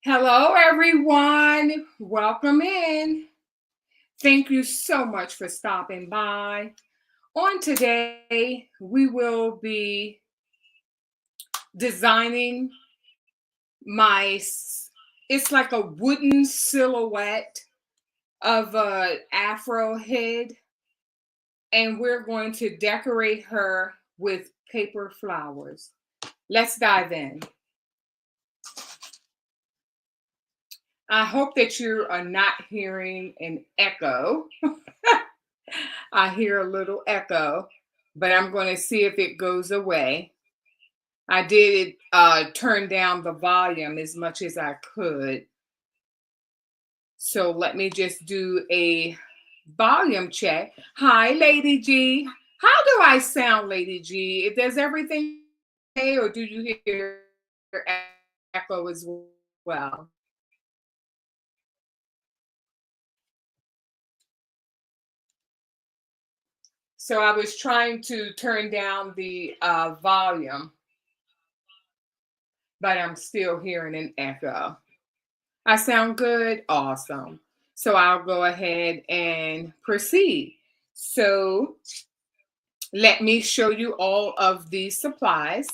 Hello, everyone. Welcome in. Thank you so much for stopping by. On today, we will be designing it's like a wooden silhouette of a afro head, and we're going to decorate her with paper flowers. Let's dive in. I hope that you are not hearing an echo. I hear a little echo, but I'm going to see if it goes away. I did turn down the volume as much as I could. So let me just do a volume check. Hi, Lady G. How do I sound, Lady G? Does everything okay, or do you hear echo as well? So I was trying to turn down the volume, but I'm still hearing an echo. I sound good? Awesome. So I'll go ahead and proceed. So let me show you all of the supplies.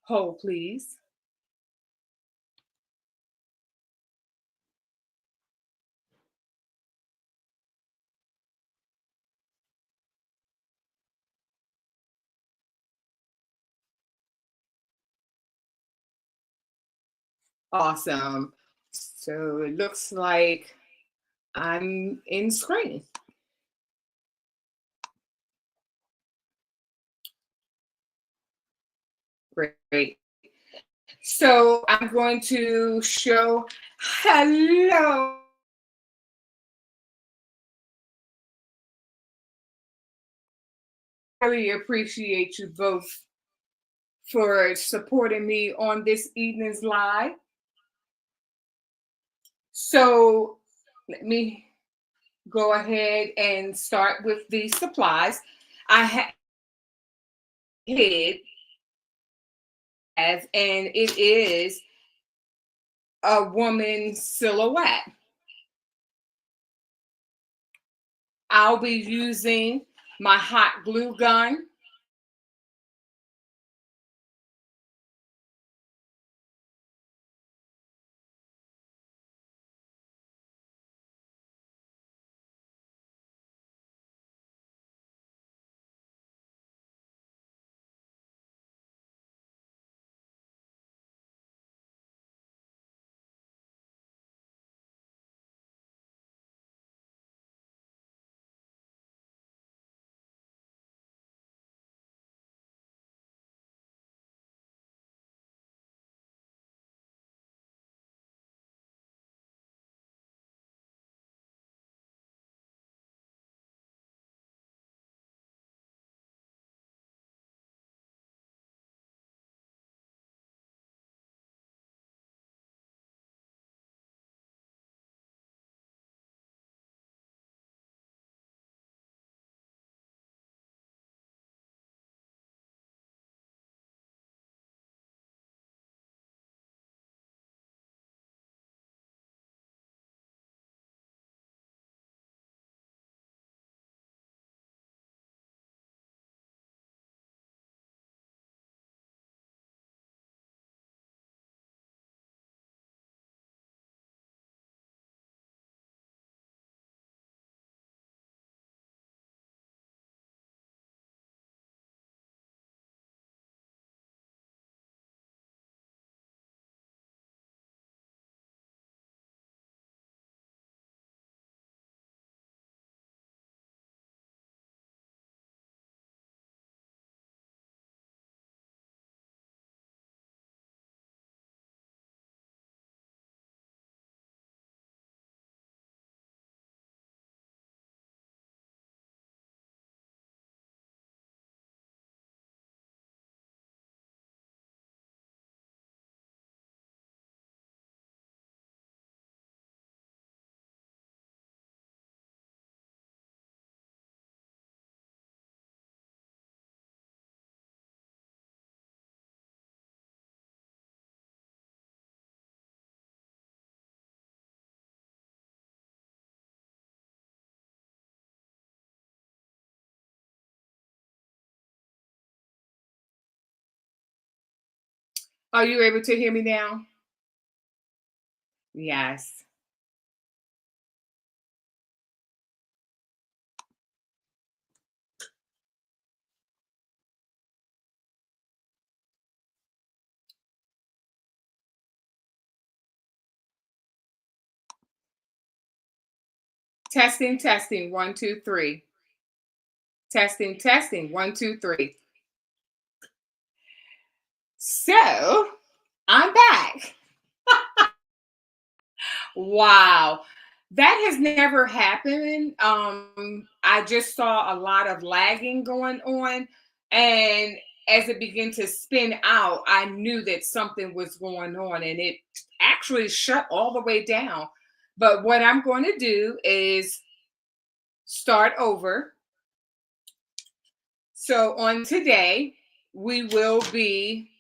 Hold, please. Awesome. So it looks like I'm in screen. Great. So I'm going to show, hello. I really appreciate you both for supporting me on this evening's live. So let me go ahead and start with the supplies. I have, and it is a woman silhouette. I'll be using my hot glue gun. Are you able to hear me now? Yes. Testing, testing, one, two, three. Testing, testing, one, two, three. So I'm back. Wow. That has never happened. I just saw a lot of lagging going on. And as it began to spin out, I knew that something was going on and it actually shut all the way down. But what I'm going to do is start over. So on today, we will be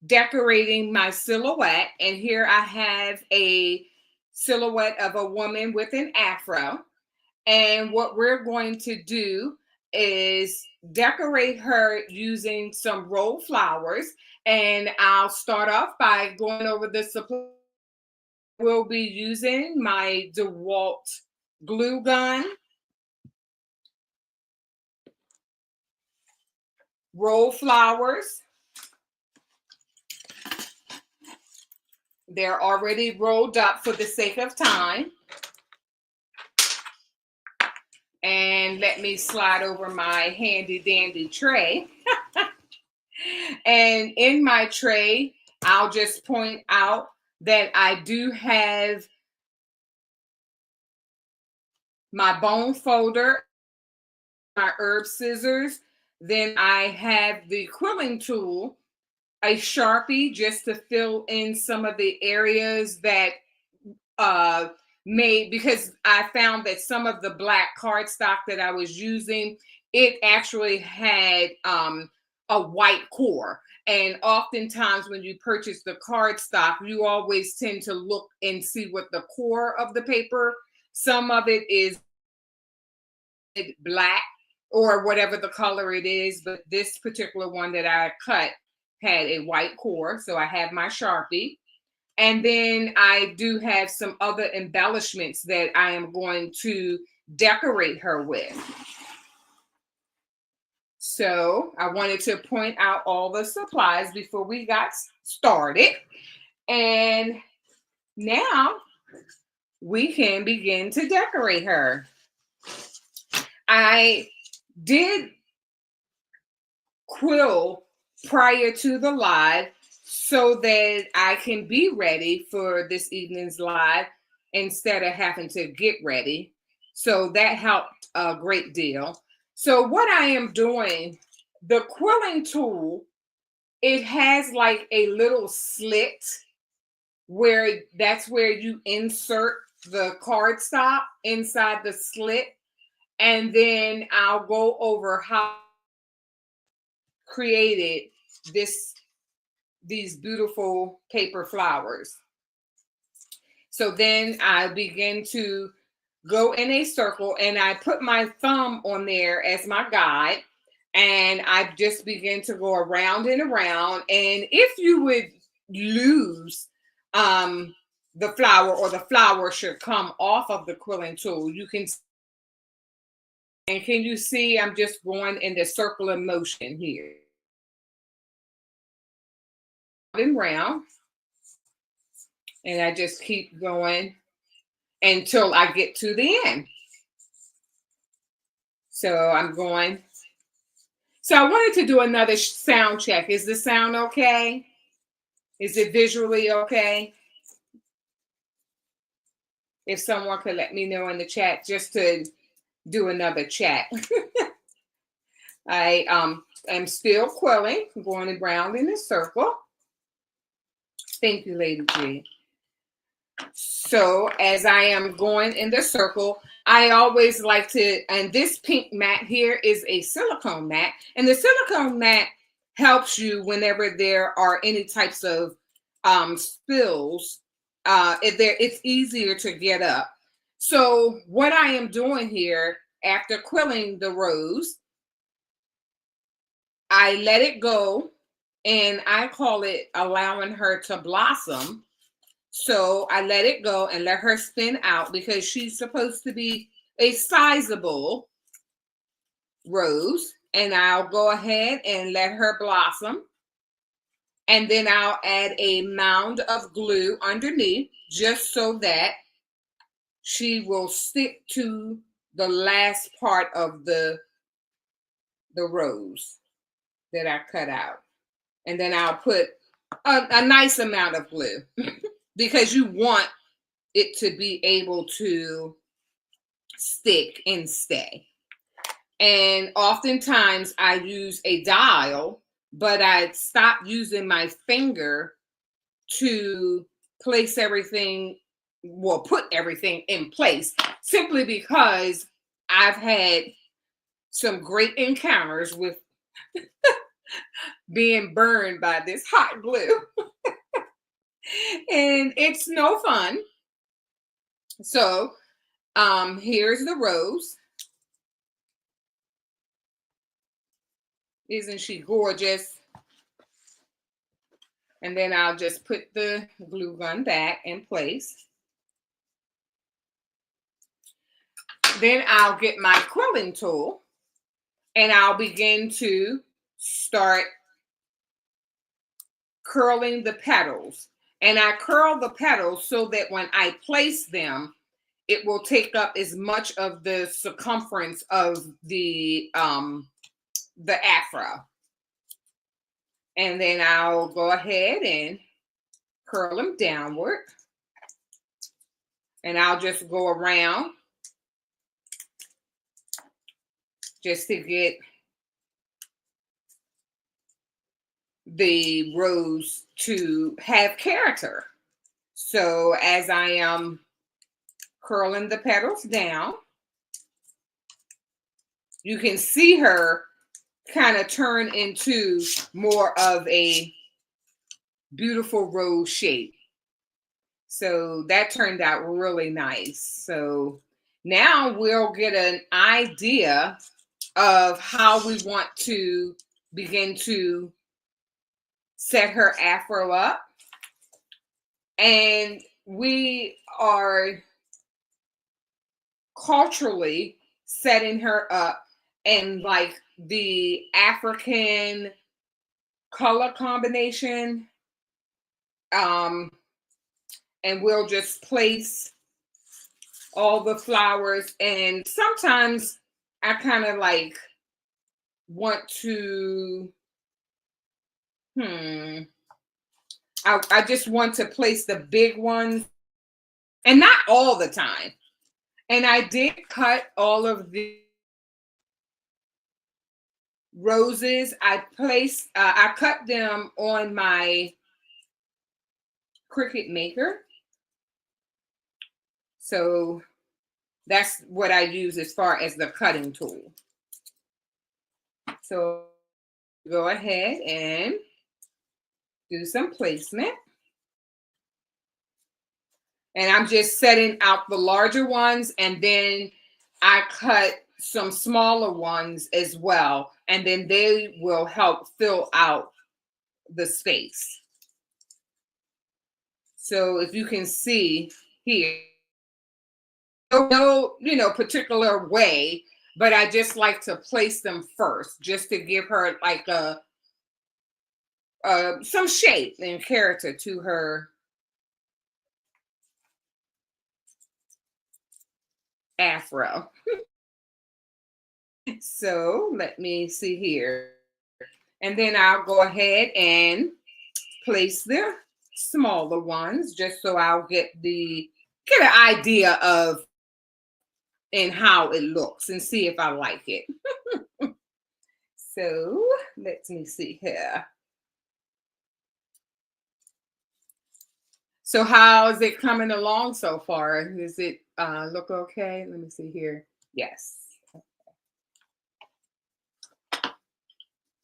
decorating my silhouette. And here I have a silhouette of a woman with an afro. And what we're going to do is decorate her using some rolled flowers. And I'll start off by going over the supply. We'll be using my DeWalt glue gun, rolled flowers. They're already rolled up for the sake of time. And let me slide over my handy dandy tray. And in my tray, I'll just point out that I do have my bone folder, my herb scissors. Then I have the quilling tool, a Sharpie just to fill in some of the areas that uh made, because I found that some of the black cardstock that I was using, it actually had a white core. And oftentimes when you purchase the cardstock, you always tend to look and see what the core of the paper, some of it is black or whatever the color it is, but this particular one that I cut had a white core. So I have my Sharpie. And then I do have some other embellishments that I am going to decorate her with. So I wanted to point out all the supplies before we got started. And now we can begin to decorate her. I did quill prior to the live so that I can be ready for this evening's live instead of having to get ready. So that helped a great deal. So what I am doing, the quilling tool, it has like a little slit where that's where you insert the cardstock inside the slit. And then I'll go over how created these beautiful paper flowers. So then I begin to go in a circle and I put my thumb on there as my guide. And I just begin to go around and around. And if you would lose the flower, or the flower should come off of the quilling tool, you can. And can you see I'm just going in the circular motion here? And round. And I just keep going until I get to the end. So I'm going. So I wanted to do another sound check. Is the sound okay? Is it visually okay? If someone could let me know in the chat just to do another chat. I am still quilling, going around in a circle. Thank you, Lady G. So as I am going in the circle, I always like to, and this pink mat here is a silicone mat, and the silicone mat helps you whenever there are any types of spills. It's easier to get up. So what I am doing here, after quilling the rose, I let it go and I call it allowing her to blossom. So I let it go and let her spin out because she's supposed to be a sizable rose. And I'll go ahead and let her blossom. And then I'll add a mound of glue underneath just so that she will stick to the last part of the rose that I cut out. And then I'll put a nice amount of glue because you want it to be able to stick and stay. And oftentimes I use a dial, but I stopped using my finger to place everything, well, put everything in place, simply because I've had some great encounters with being burned by this hot glue. And it's no fun. So here's the rose. Isn't she gorgeous? And then I'll just put the glue gun back in place. Then I'll get my quilling tool and I'll begin to start curling the petals. And I curl the petals so that when I place them, it will take up as much of the circumference of the afro. And then I'll go ahead and curl them downward. And I'll just go around just to get the rose to have character. So as I am curling the petals down, you can see her kind of turn into more of a beautiful rose shape. So that turned out really nice. So now we'll get an idea of how we want to begin to set her afro up. And we are culturally setting her up in like the African color combination. And we'll just place all the flowers. And sometimes I kind of like want to, I just want to place the big ones, and not all the time. And I did cut all of the roses. I cut them on my Cricut Maker. So that's what I use as far as the cutting tool. So go ahead and do some placement. And I'm just setting out the larger ones, and then I cut some smaller ones as well. And then they will help fill out the space. So if you can see here, no, particular way, but I just like to place them first just to give her like some shape and character to her afro. So let me see here. And then I'll go ahead and place the smaller ones just so I'll get an idea of and how it looks and see if I like it. So let me see here. So how is it coming along so far? Does it look okay? Let me see here. Yes.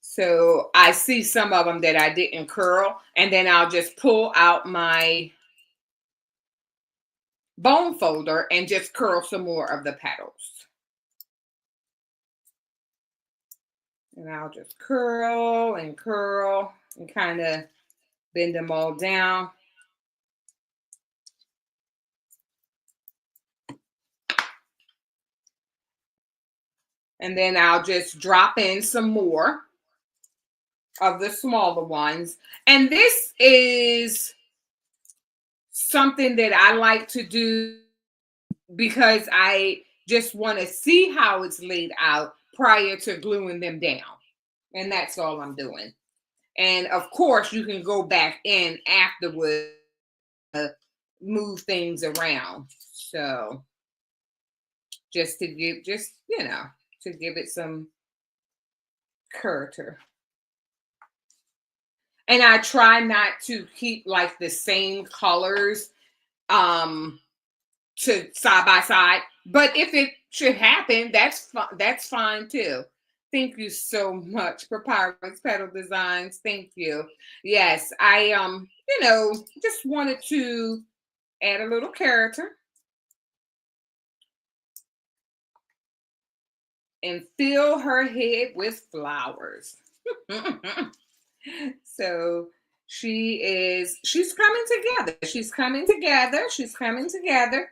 So I see some of them that I didn't curl, and then I'll just pull out my bone folder and just curl some more of the petals. And I'll just curl and curl. and kind of bend them all down. And then I'll just drop in some more of the smaller ones. And this is something that I like to do because I just want to see how it's laid out prior to gluing them down. And that's all I'm doing. And of course, you can go back in afterwards, move things around. So just to give, just, to give it some character. And I try not to keep like the same colors um to side by side. But if it should happen, that's fine too. Thank you so much for Papyrus Petal Designs. Thank you. Yes, I just wanted to add a little character and fill her head with flowers. So she's coming together. She's coming together. She's coming together.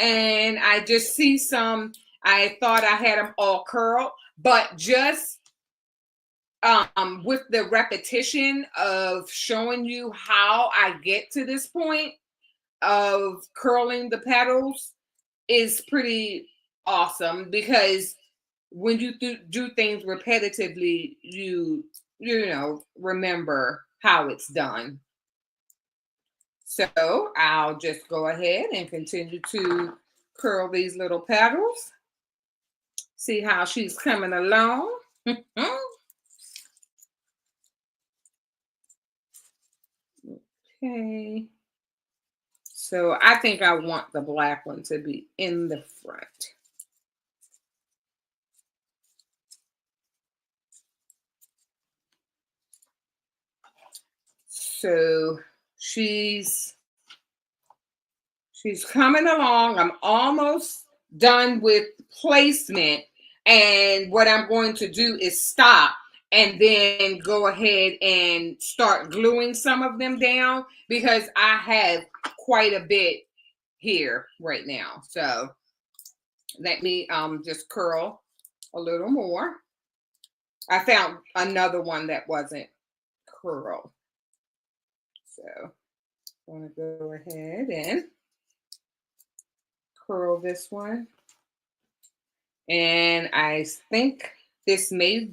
And I just see some, I thought I had them all curled, but just with the repetition of showing you how I get to this point of curling the petals is pretty awesome, because when you do things repetitively, you remember how it's done. So I'll just go ahead and continue to curl these little petals. See how she's coming along. Okay. So I think I want the black one to be in the front. So she's coming along. I'm almost done with placement. And what I'm going to do is stop and then go ahead and start gluing some of them down, because I have quite a bit here right now. So let me just curl a little more. I found another one that wasn't curled. So I'm going to go ahead and curl this one. And I think this may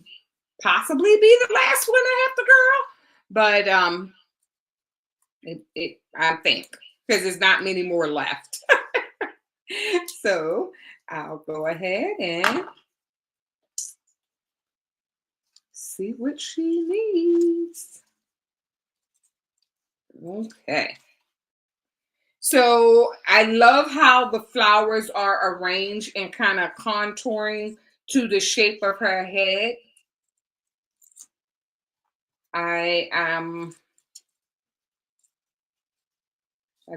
possibly be the last one I have to curl, but I think, because there's not many more left. So I'll go ahead and see what she needs. Okay. So I love how the flowers are arranged and kind of contouring to the shape of her head. I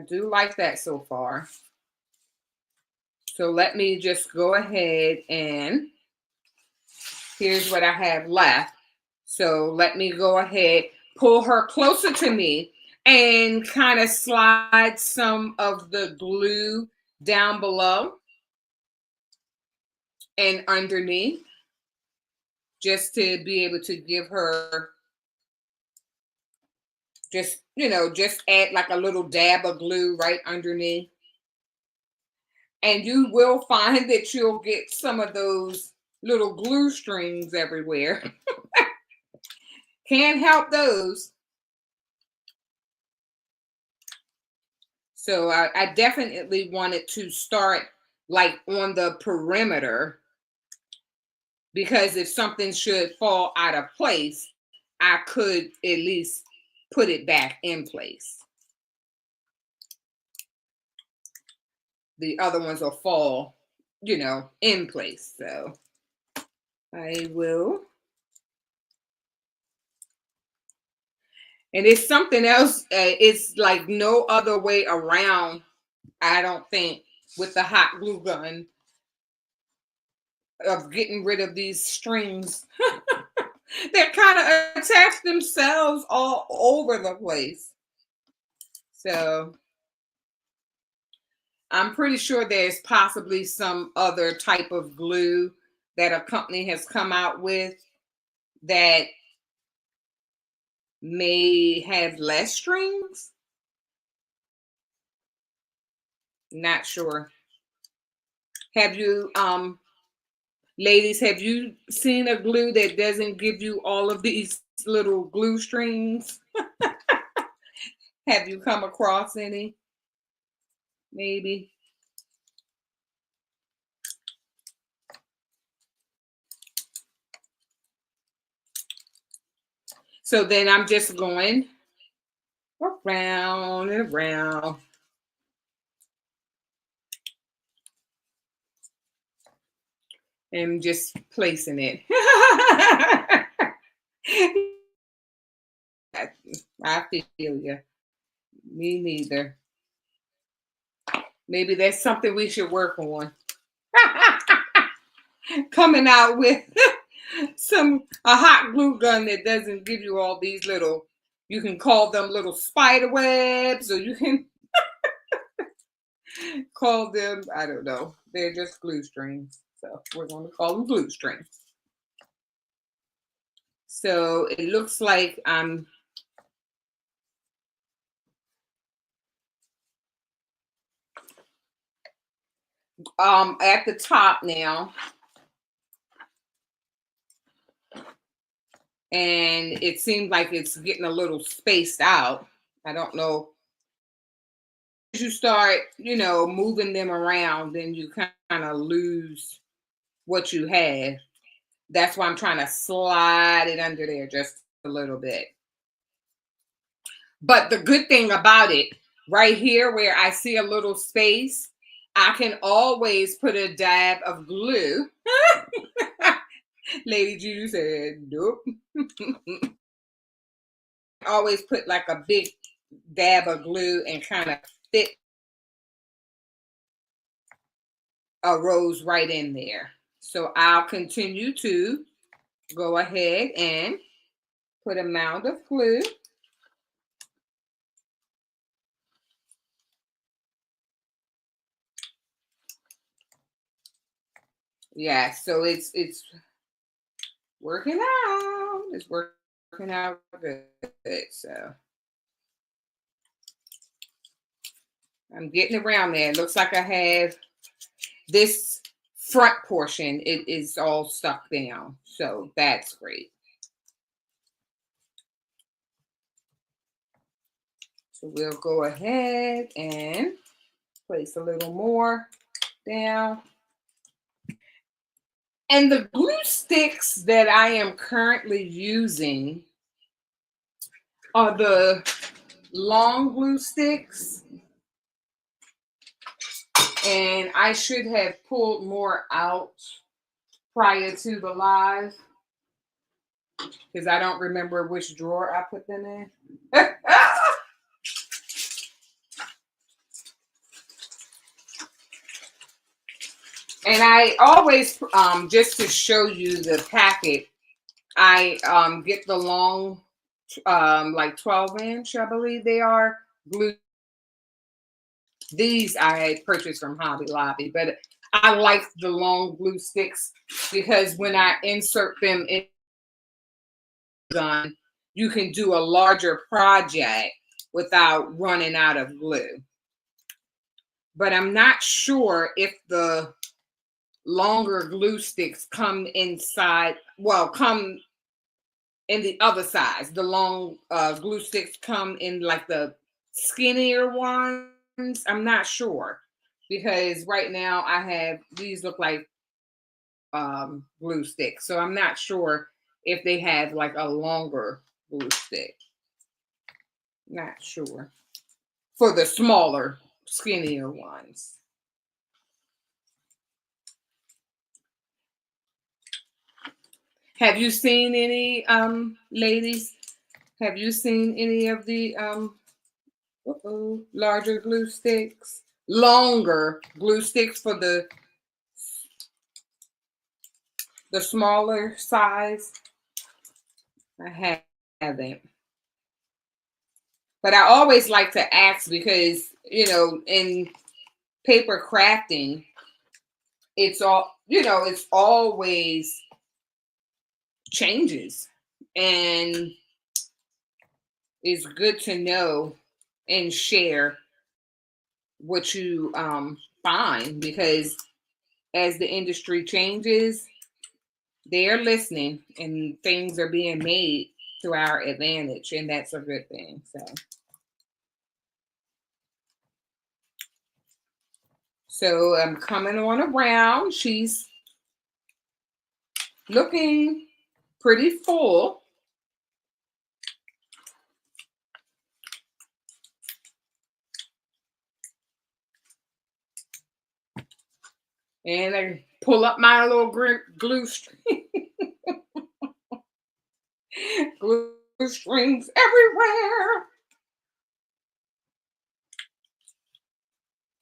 do like that so far. So let me just go ahead and here's what I have left. So let me go ahead, pull her closer to me, and kind of slide some of the glue down below and underneath, just to be able to give her just add like a little dab of glue right underneath. And you will find that you'll get some of those little glue strings everywhere. Can't help those. So I definitely wanted to start like on the perimeter, because if something should fall out of place, I could at least put it back in place. The other ones will fall, in place. So I will. And it's something else. It's like no other way around, I don't think, with the hot glue gun, of getting rid of these strings. They kind of attach themselves all over the place. So I'm pretty sure there's possibly some other type of glue that a company has come out with that may have less strings. Not sure. Have you, ladies, have you seen a glue that doesn't give you all of these little glue strings? Have you come across any? Maybe. So then I'm just going around and around. And just placing it. I feel you. Me neither. Maybe that's something we should work on. Coming out with a hot glue gun that doesn't give you all these little, you can call them little spider webs, or you can call them, I don't know, they're just glue strings. So we're going to call them glue strings. So it looks like I'm at the top now, and it seems like it's getting a little spaced out. I don't know. As you start, moving them around, then you kind of lose what you have. That's why I'm trying to slide it under there just a little bit. But the good thing about it, right here where I see a little space, I can always put a dab of glue. Lady Judy said, nope. Always put like a big dab of glue and kind of fit a rose right in there. So I'll continue to go ahead and put a mound of glue. Yeah, so it's working out. It's working out good. So I'm getting around there. It looks like I have this front portion. It is all stuck down. So that's great. So we'll go ahead and place a little more down. And the glue sticks that I am currently using are the long glue sticks. And I should have pulled more out prior to the live because I don't remember which drawer I put them in. And I always, just to show you the packet, I get the long, like 12-inch, I believe they are, glue. These I purchased from Hobby Lobby, but I like the long glue sticks because when I insert them in the gun, you can do a larger project without running out of glue. But I'm not sure if the longer glue sticks come inside, well, come in the other size. The long glue sticks come in like the skinnier ones. I'm not sure because right now I have these look like glue sticks. So I'm not sure if they have like a longer glue stick. Not sure. For the smaller, skinnier ones. Have you seen any, ladies? Have you seen any of the larger glue sticks? Longer glue sticks for the smaller size? I haven't. But I always like to ask because, in paper crafting, it's always changes. And it's good to know and share what you find because as the industry changes, they're listening and things are being made to our advantage, and that's a good thing. So I'm coming on around. She's looking pretty full. And I pull up my little glue string, glue strings everywhere.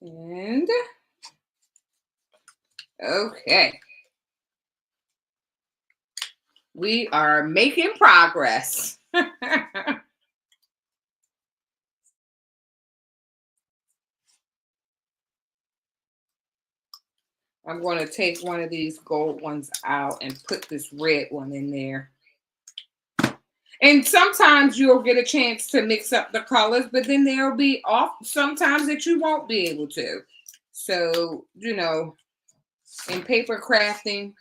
And okay, we are making progress. I'm going to take one of these gold ones out and put this red one in there. And sometimes you'll get a chance to mix up the colors, but then there'll be off sometimes that you won't be able to. So, in paper crafting,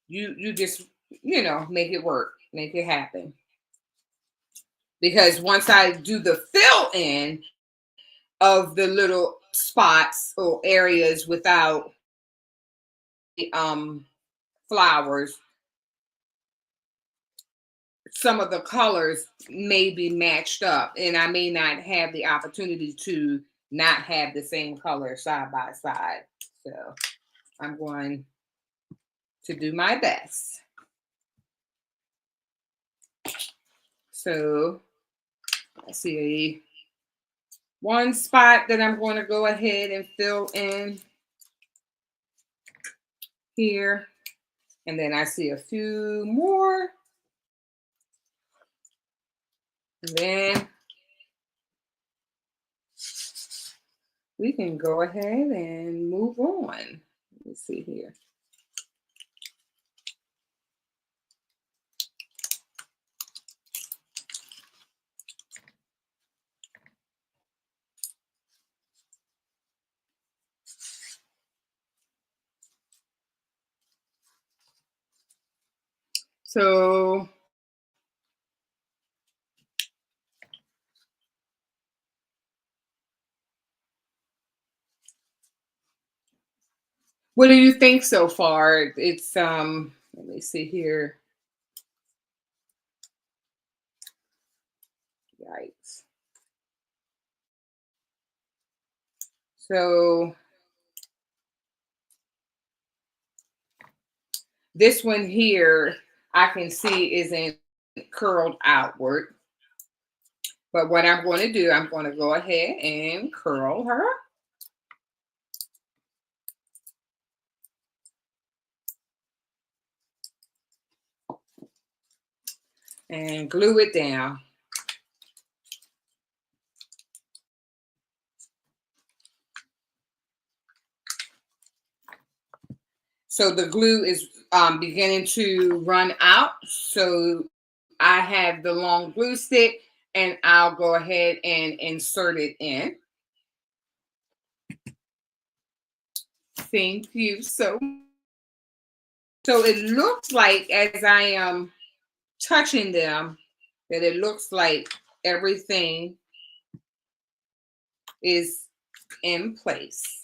you just, make it work, make it happen. Because once I do the fill in of the little spots or areas without flowers, some of the colors may be matched up and I may not have the opportunity to not have the same color side by side. So I'm going to do my best. So I see one spot that I'm going to go ahead and fill in here. And then I see a few more. And then we can go ahead and move on. Let me see here. So what do you think so far? It's let me see here. Yikes. So this one here, I can see isn't curled outward. But what I'm going to do, I'm going to go ahead and curl her. And glue it down. So the glue is beginning to run out. So I have the long glue stick and I'll go ahead and insert it in. Thank you so much. So it looks like as I am touching them, that it looks like everything is in place.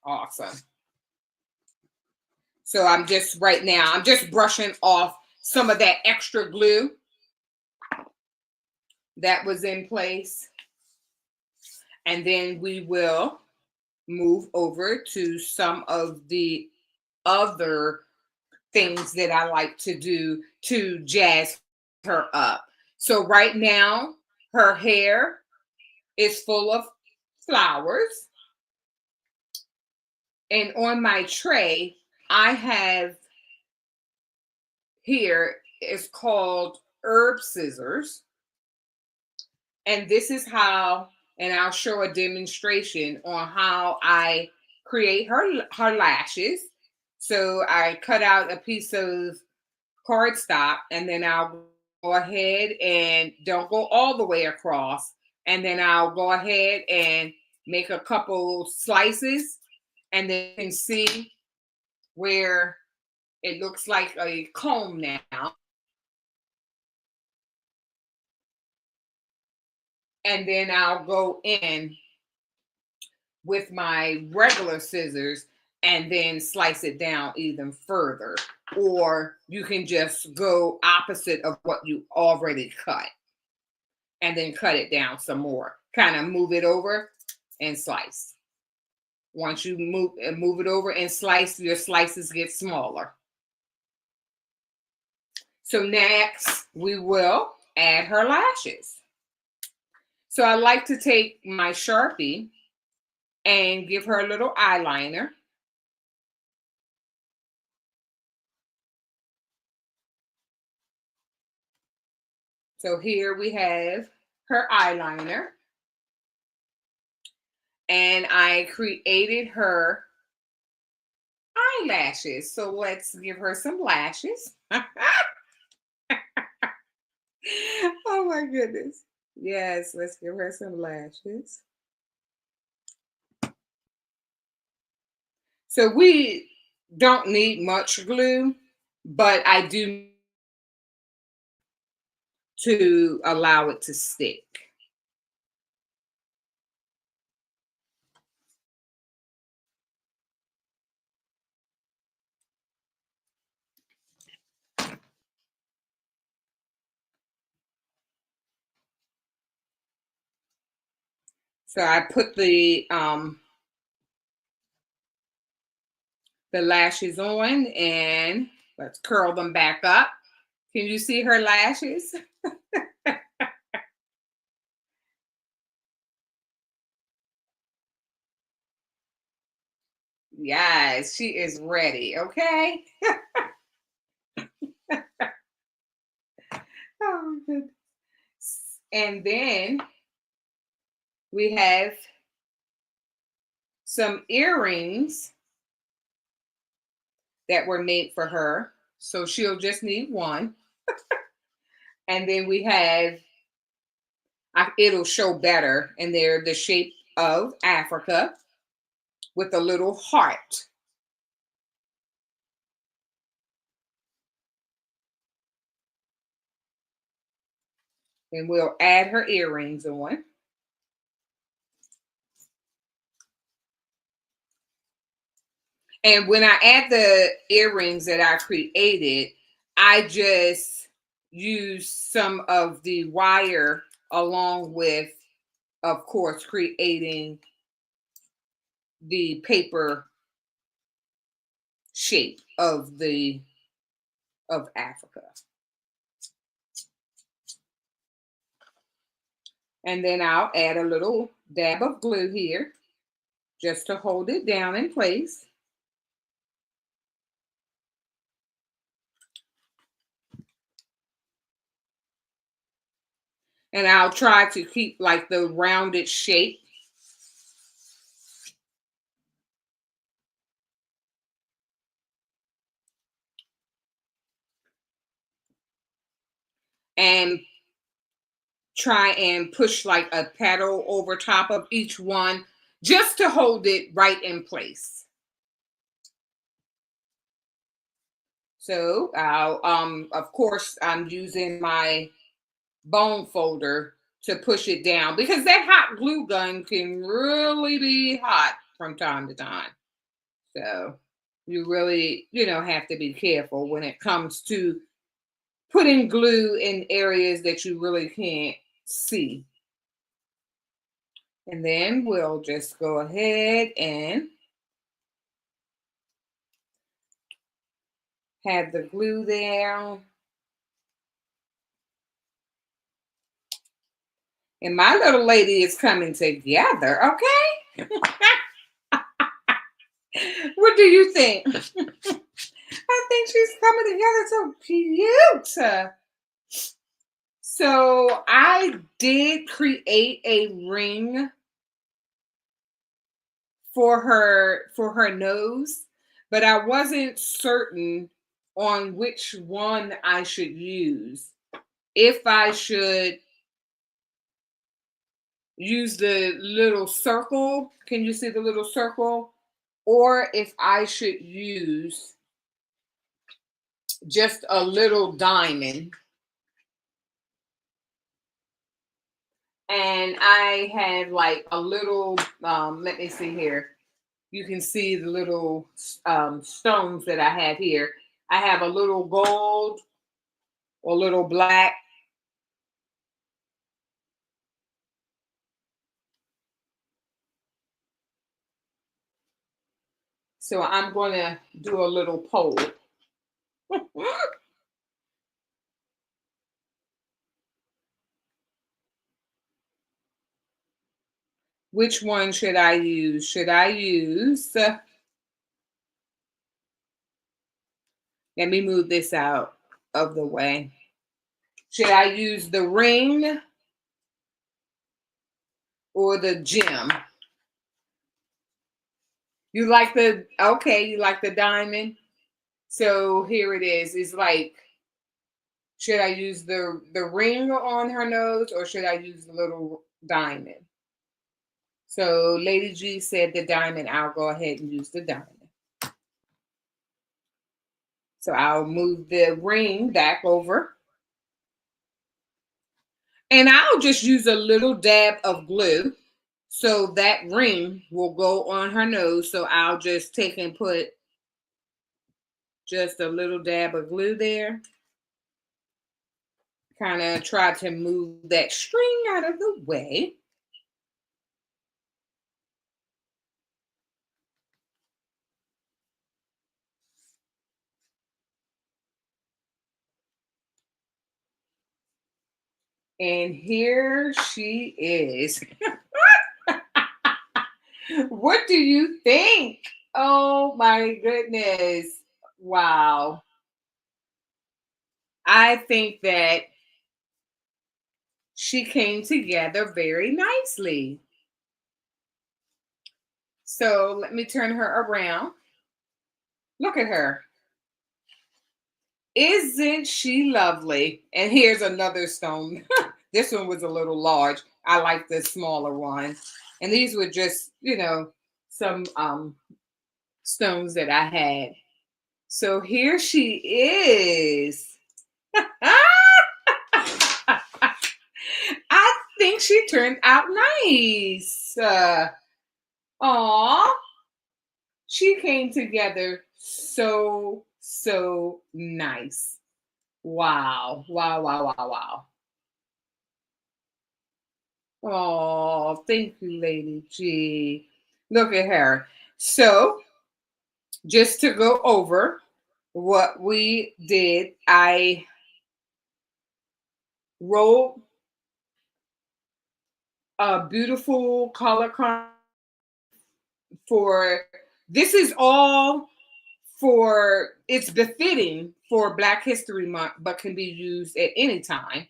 Awesome. So I'm just brushing off some of that extra glue that was in place. And then we will move over to some of the other things that I like to do to jazz her up. So right now, her hair is full of flowers. And on my tray, I have here is called herb scissors. And this is how, and I'll show a demonstration on how I create her lashes. So I cut out a piece of cardstock, and then I'll go ahead and don't go all the way across. And then I'll go ahead and make a couple slices, and then you can see where it looks like a comb now. And then I'll go in with my regular scissors and then slice it down even further. Or you can just go opposite of what you already cut and then cut it down some more. Kind of move it over and slice. Once you move it over and slice, your slices get smaller. So next we will add her lashes. So I like to take my Sharpie and give her a little eyeliner. So here we have her eyeliner. And I created her eyelashes. So let's give her some lashes. Oh my goodness. Yes, let's give her some lashes. So we don't need much glue, but I do to allow it to stick. So I put the lashes on, and let's curl them back up. Can you see her lashes? Yes, she is ready. Okay. Oh, goodness. And then we have some earrings that were made for her. So she'll just need one. And then we have, it'll show better, and they're the shape of Africa with a little heart. And we'll add her earrings on. And when I add the earrings that I created, I just use some of the wire along with, of course, creating the paper shape of Africa. And then I'll add a little dab of glue here just to hold it down in place. And I'll try to keep like the rounded shape. And try and push like a petal over top of each one just to hold it right in place. So I'll of course I'm using my bone folder to push it down because that hot glue gun can really be hot from time to time. So you really, have to be careful when it comes to putting glue in areas that you really can't see. And then we'll just go ahead and have the glue there. And my little lady is coming together, okay? What do you think? I think she's coming together so cute. So I did create a ring for her nose, but I wasn't certain on which one I should use. If I should use the little circle, can you see the little circle? Or if I should use just a little diamond. And I have like a little, let me see here. You can see the little stones that I have here. I have a little gold, a little black. So I'm going to do a little poll. Which one should I use? Should I use, let me move this out of the way. Should I use the ring or the gem? You like the, okay, you like the diamond? So here it is. It's like, should I use the ring on her nose or should I use the little diamond? So Lady G said the diamond. I'll go ahead and use the diamond. So I'll move the ring back over. And I'll just use a little dab of glue. So that ring will go on her nose. So I'll just take and put just a little dab of glue there. Kind of try to move that string out of the way. And here she is. What do you think? Oh my goodness. Wow. I think that she came together very nicely. So let me turn her around. Look at her. Isn't she lovely? And here's another stone. This one was a little large. I like the smaller one. And these were just, some stones that I had. So here she is. I think she turned out nice. Aw, she came together so nice. Wow, wow, wow, wow, wow. Oh, thank you, Lady G. Look at her. So, just to go over what we did, I wrote a beautiful color for this is all for it's befitting for Black History Month, but can be used at any time.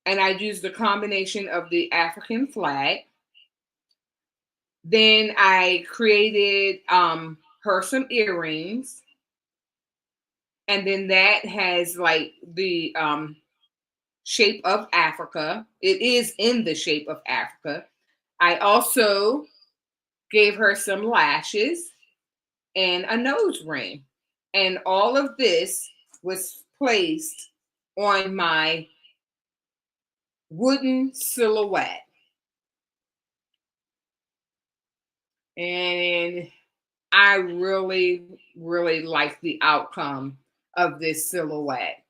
And I used the combination of the African flag. Then I created her some earrings. And then that has like the shape of Africa. It is in the shape of Africa. I also gave her some lashes and a nose ring. And all of this was placed on my wooden silhouette. And I really like the outcome of this silhouette.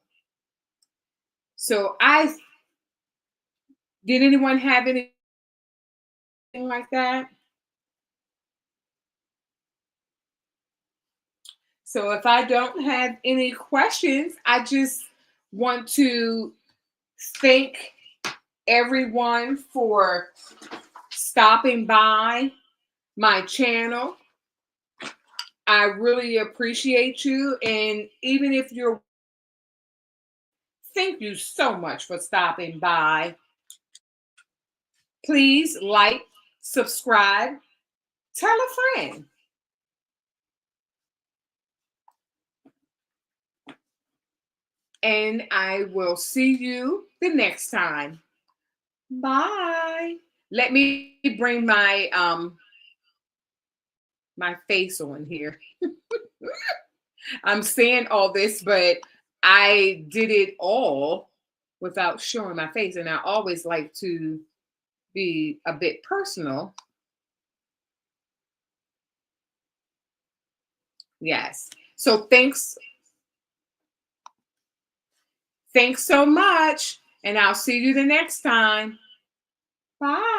So did anyone have anything like that? So if I don't have any questions, I just want to thank everyone for stopping by my channel. I really appreciate you. And even if you're, thank you so much for stopping by. Please like, subscribe, tell a friend. And I will see you the next time. Bye. Let me bring my face on here. I'm saying all this, but I did it all without showing my face. And I always like to be a bit personal. Yes. So thanks so much. And I'll see you the next time. Bye.